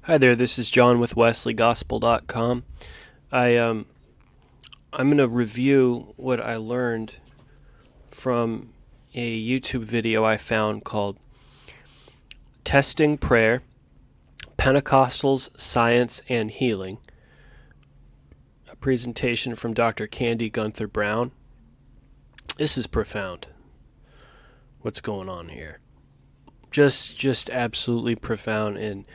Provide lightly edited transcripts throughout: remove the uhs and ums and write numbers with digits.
Hi there, this is John with WesleyGospel.com. I I'm going to review what I learned from a YouTube video I found called Testing Prayer, Pentecostals, Science, and Healing, a presentation from Dr. Candy Gunther Brown. This is profound. What's going on here? Just absolutely profound, and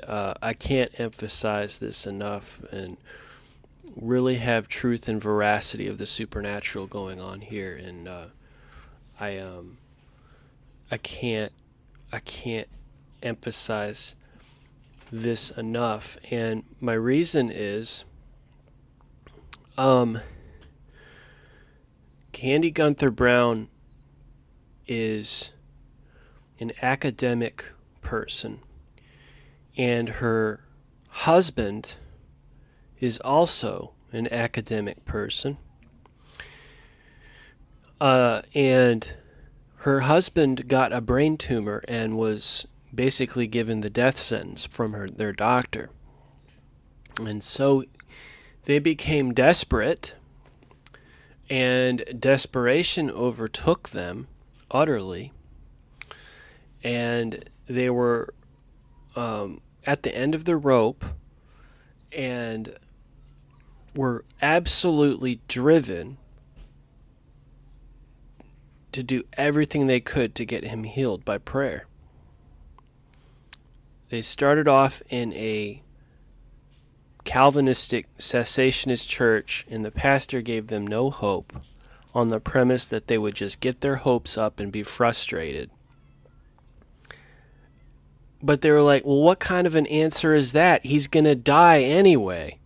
I can't emphasize this enough, and really have truth and veracity of the supernatural going on here. And I I can't I can't emphasize this enough. And my reason is Candy Gunther Brown is an academic person, and her husband is also an academic person. And her husband got a brain tumor and was basically given the death sentence from their doctor. And so they became desperate, and desperation overtook them utterly. And they were at the end of the rope and were absolutely driven to do everything they could to get him healed by prayer. They started off in a Calvinistic cessationist church, and the pastor gave them no hope on the premise that they would just get their hopes up and be frustrated. But they were like, well, what kind of an answer is that? He's going to die anyway.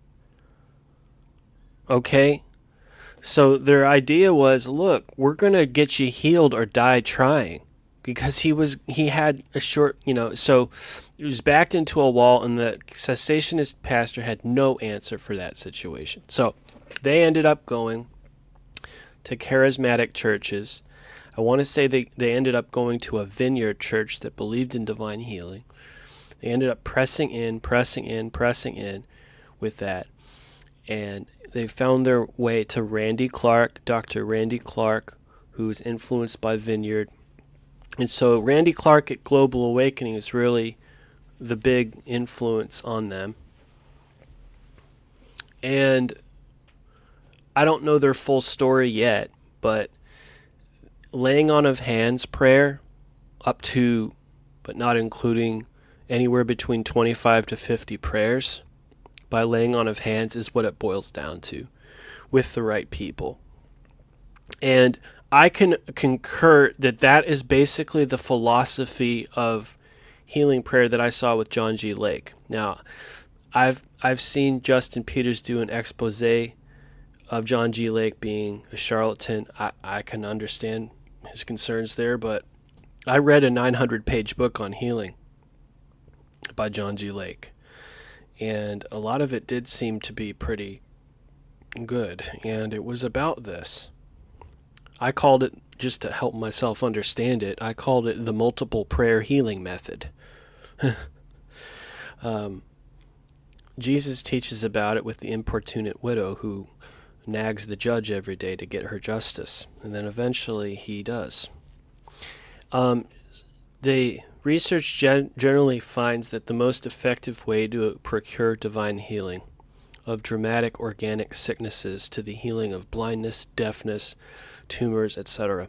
Okay? So their idea was, look, we're going to get you healed or die trying. Because he had a short, so he was backed into a wall, and the cessationist pastor had no answer for that situation. So they ended up going to charismatic churches. I want to say they ended up going to a vineyard church that believed in divine healing. They ended up pressing in with that. And they found their way to Randy Clark, Dr. Randy Clark, who was influenced by Vineyard. And so Randy Clark at Global Awakening is really the big influence on them. And I don't know their full story yet, but laying on of hands prayer, up to, but not including, anywhere between 25 to 50 prayers by laying on of hands, is what it boils down to with the right people. And I can concur that is basically the philosophy of healing prayer that I saw with John G. Lake. Now, I've seen Justin Peters do an expose of John G. Lake being a charlatan. I can understand his concerns there, but I read a 900-page book on healing by John G. Lake, and a lot of it did seem to be pretty good, and it was about this. I called it, just to help myself understand it, I called it the multiple prayer healing method. Jesus teaches about it with the importunate widow who nags the judge every day to get her justice, and then eventually he does. The research generally finds that the most effective way to procure divine healing of dramatic organic sicknesses to the healing of blindness, deafness, tumors, etc.,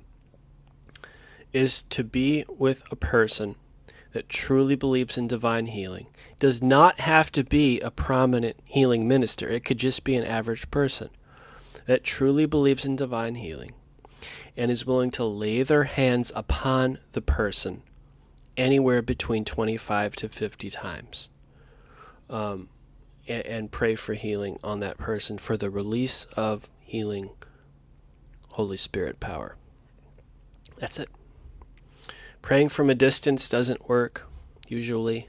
is to be with a person that truly believes in divine healing. It does not have to be a prominent healing minister. It could just be an average person that truly believes in divine healing and is willing to lay their hands upon the person anywhere between 25 to 50 times. And pray for healing on that person, for the release of healing Holy Spirit power. That's it. Praying from a distance doesn't work, usually.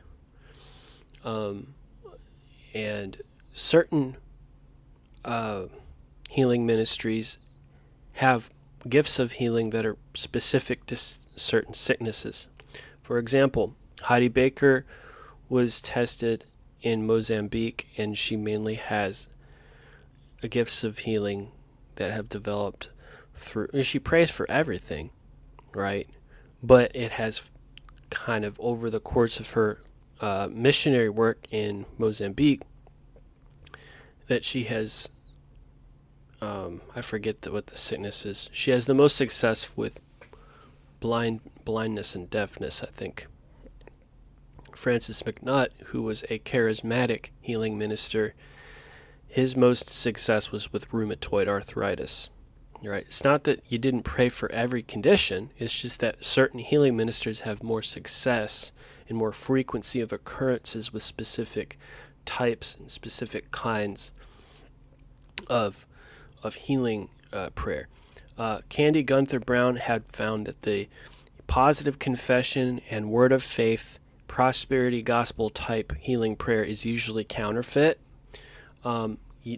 And certain healing ministries have gifts of healing that are specific to certain sicknesses. For example, Heidi Baker was tested in Mozambique, and she mainly has gifts of healing that have developed through. She prays for everything, right? But it has kind of over the course of her missionary work in Mozambique that she has. I forget what the sickness is. She has the most success with blindness and deafness, I think. Francis McNutt, who was a charismatic healing minister, his most success was with rheumatoid arthritis. Right? It's not that you didn't pray for every condition. It's just that certain healing ministers have more success and more frequency of occurrences with specific types and specific kinds of healing prayer. Candy Gunther Brown had found that the positive confession and word of faith, prosperity gospel type healing prayer is usually counterfeit. The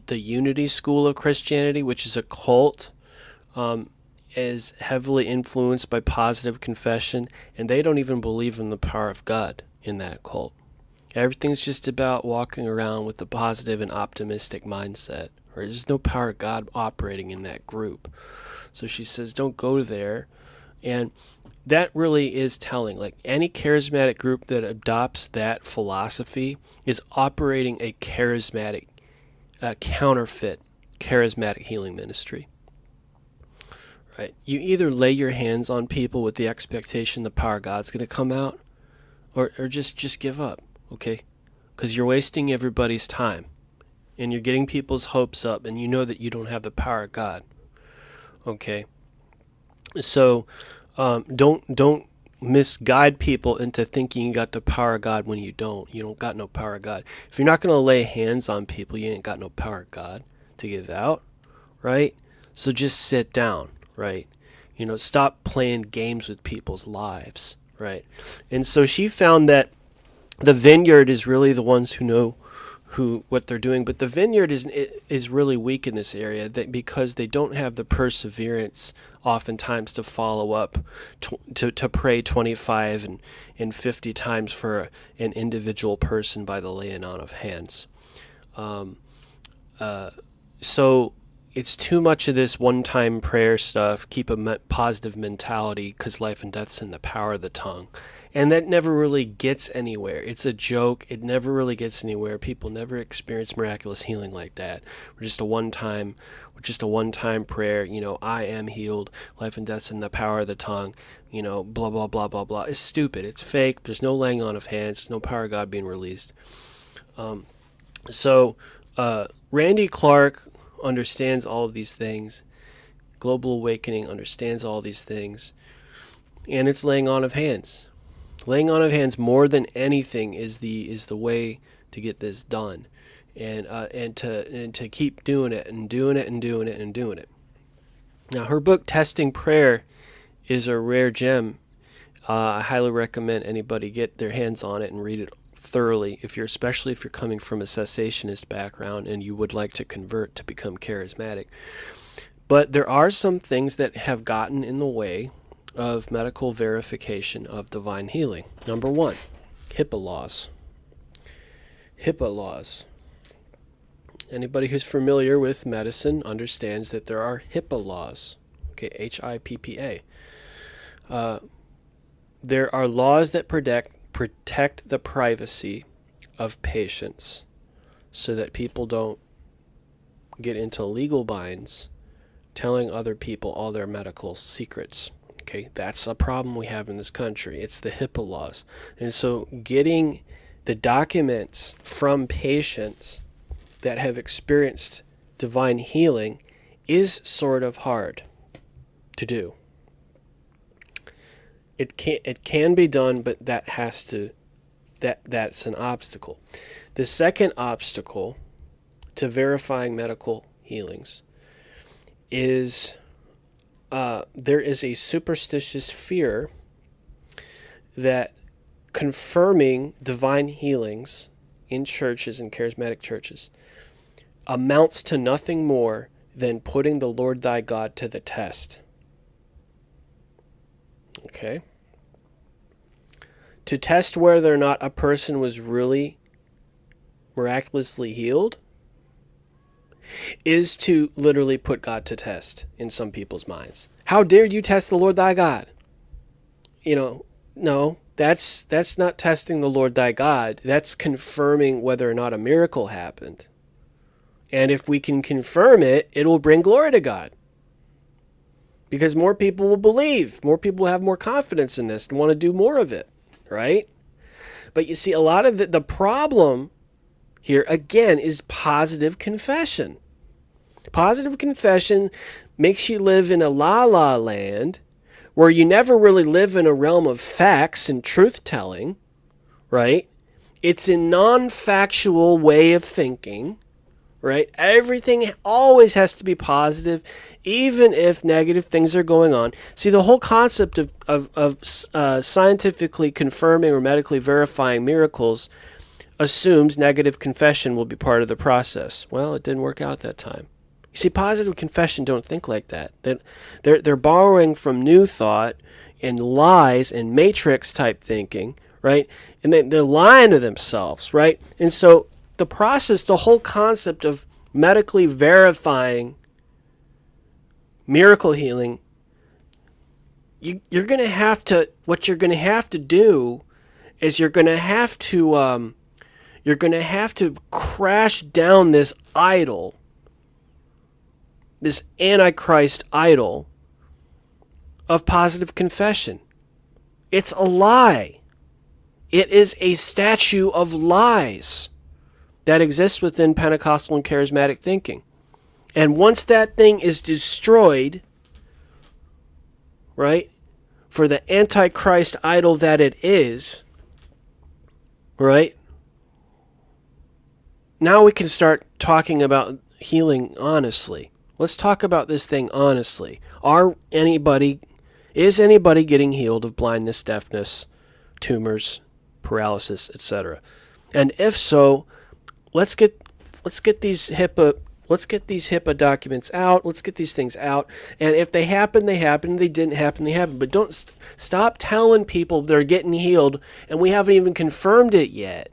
Unity School of Christianity, which is a cult, is heavily influenced by positive confession, and they don't even believe in the power of God in that cult. Everything's just about walking around with a positive and optimistic mindset. Or there's no power of God operating in that group. So she says, don't go there. And that really is telling. Like any charismatic group that adopts that philosophy is operating a charismatic, counterfeit charismatic healing ministry. Right? You either lay your hands on people with the expectation the power of God's going to come out, or just give up, okay? Because you're wasting everybody's time, and you're getting people's hopes up, and you know that you don't have the power of God, okay? So don't misguide people into thinking you got the power of God when you don't. You don't got no power of God. If you're not going to lay hands on people, you ain't got no power of God to give out, right? So just sit down. Right? Stop playing games with people's lives, right? And so she found that the vineyard is really the ones who know what they're doing, but the vineyard is really weak in this area because they don't have the perseverance oftentimes to follow up, to pray 25 and 50 times for an individual person by the laying on of hands. So it's too much of this one-time prayer stuff, keep a positive mentality because life and death's in the power of the tongue. And that never really gets anywhere. It's a joke. It never really gets anywhere. People never experience miraculous healing like that. We're just a one-time prayer, I am healed, life and death's in the power of the tongue, blah, blah, blah, blah, blah. It's stupid. It's fake. There's no laying on of hands. There's no power of God being released. Randy Clark understands all of these things. Global Awakening understands all these things. And it's laying on of hands. Laying on of hands more than anything is the way to get this done. And to keep doing it and doing it and doing it and doing it. Now her book Testing Prayer is a rare gem. I highly recommend anybody get their hands on it and read it thoroughly, especially if you're coming from a cessationist background and you would like to convert to become charismatic. But there are some things that have gotten in the way of medical verification of divine healing. Number one, HIPAA laws. HIPAA laws. Anybody who's familiar with medicine understands that there are HIPAA laws. Okay, HIPPA. There are laws that protect the privacy of patients so that people don't get into legal binds telling other people all their medical secrets. Okay, that's a problem we have in this country. It's the HIPAA laws. And so getting the documents from patients that have experienced divine healing is sort of hard to do. It can be done, but that's an obstacle. The second obstacle to verifying medical healings is there is a superstitious fear that confirming divine healings in churches and charismatic churches amounts to nothing more than putting the Lord thy God to the test. Okay? to test whether or not a person was really miraculously healed is to literally put God to test in some people's minds. How dare you test the Lord thy God? No, that's not testing the Lord thy God. That's confirming whether or not a miracle happened. And if we can confirm it, it will bring glory to God. Because more people will believe. More people will have more confidence in this and want to do more of it, right? But you see, a lot of the problem here, again, is positive confession. Positive confession makes you live in a la-la land where you never really live in a realm of facts and truth-telling, right? It's a non-factual way of thinking, right? Everything always has to be positive, even if negative things are going on. See, the whole concept of scientifically confirming or medically verifying miracles assumes negative confession will be part of the process. Well, it didn't work out that time. You see, positive confession don't think like that. They're borrowing from new thought and lies and matrix type thinking, right? And they're lying to themselves, right? And so the process, the whole concept of medically verifying miracle healing, you're going to have to, what you're going to have to do is you're going to have to crash down this idol, this Antichrist idol of positive confession. It's a lie. It is a statue of lies that exists within Pentecostal and charismatic thinking. And once that thing is destroyed, right, for the Antichrist idol that it is, right, now we can start talking about healing honestly. Let's talk about this thing honestly. Is anybody getting healed of blindness, deafness, tumors, paralysis, etc.? And if so, let's get these HIPAA documents out. Let's get these things out. And if they happen, they happen. If they didn't happen, they happen. But don't stop telling people they're getting healed and we haven't even confirmed it yet.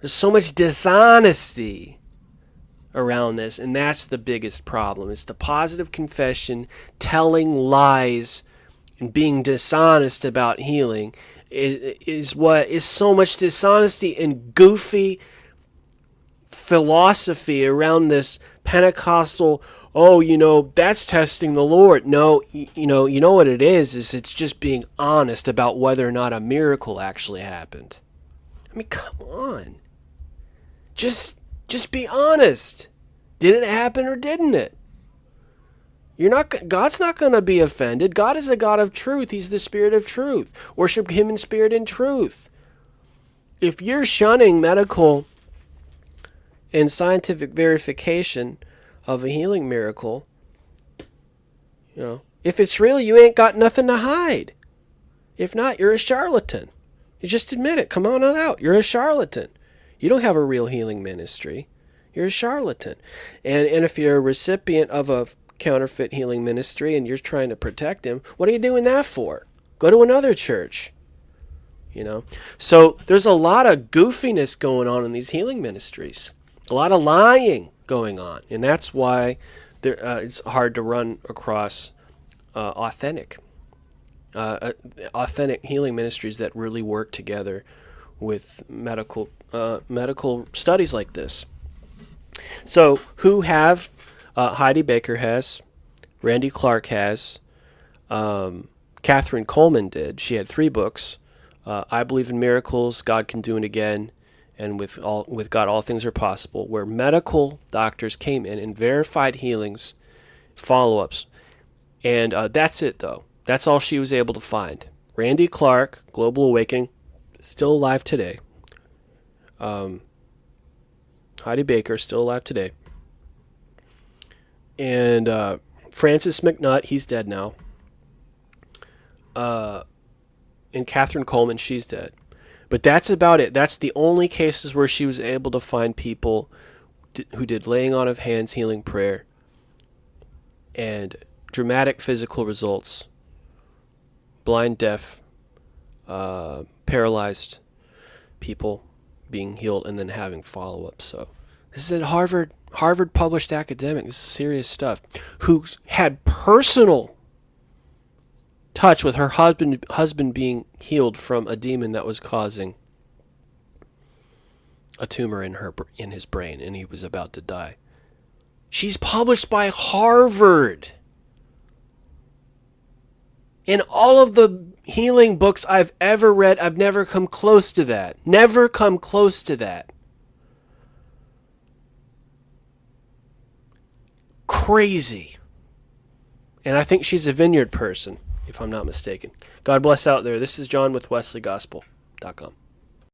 There's so much dishonesty around this, and that's the biggest problem. It's the positive confession, telling lies, and being dishonest about healing is what is so much dishonesty and goofy philosophy around this Pentecostal, that's testing the Lord. No, you know what it is it's just being honest about whether or not a miracle actually happened. I mean, come on. Just be honest. Did it happen or didn't it? God's not going to be offended. God is a God of truth. He's the Spirit of truth. Worship Him in spirit and truth. If you're shunning medical and scientific verification of a healing miracle, if it's real, you ain't got nothing to hide. If not, you're a charlatan. You just admit it. Come on out. You're a charlatan. You don't have a real healing ministry. You're a charlatan. And if you're a recipient of a counterfeit healing ministry and you're trying to protect him, what are you doing that for? Go to another church. So there's a lot of goofiness going on in these healing ministries. A lot of lying going on. And that's why it's hard to run across authentic healing ministries that really work together with medical studies like this. So who have Heidi Baker has, Randy Clark has, Catherine Coleman did. She had 3 books: I Believe in Miracles, God Can Do It Again, and with God All Things Are Possible, where medical doctors came in and verified healings, follow-ups, and that's it though. That's all she was able to find. Randy Clark, Global Awakening, still alive today. Heidi Baker, still alive today. And Francis McNutt, he's dead now. And Catherine Coleman, she's dead. But that's about it. That's the only cases where she was able to find people who did laying on of hands, healing prayer, and dramatic physical results. Blind, deaf, paralyzed people being healed and then having follow-up. So this is a Harvard published academic. This is serious stuff. Who had personal touch with her husband being healed from a demon that was causing a tumor in his brain, and he was about to die. She's published by Harvard. In all of the healing books I've ever read, I've never come close to that. Never come close to that. Crazy. And I think she's a Vineyard person, if I'm not mistaken. God bless out there. This is John with WesleyGospel.com.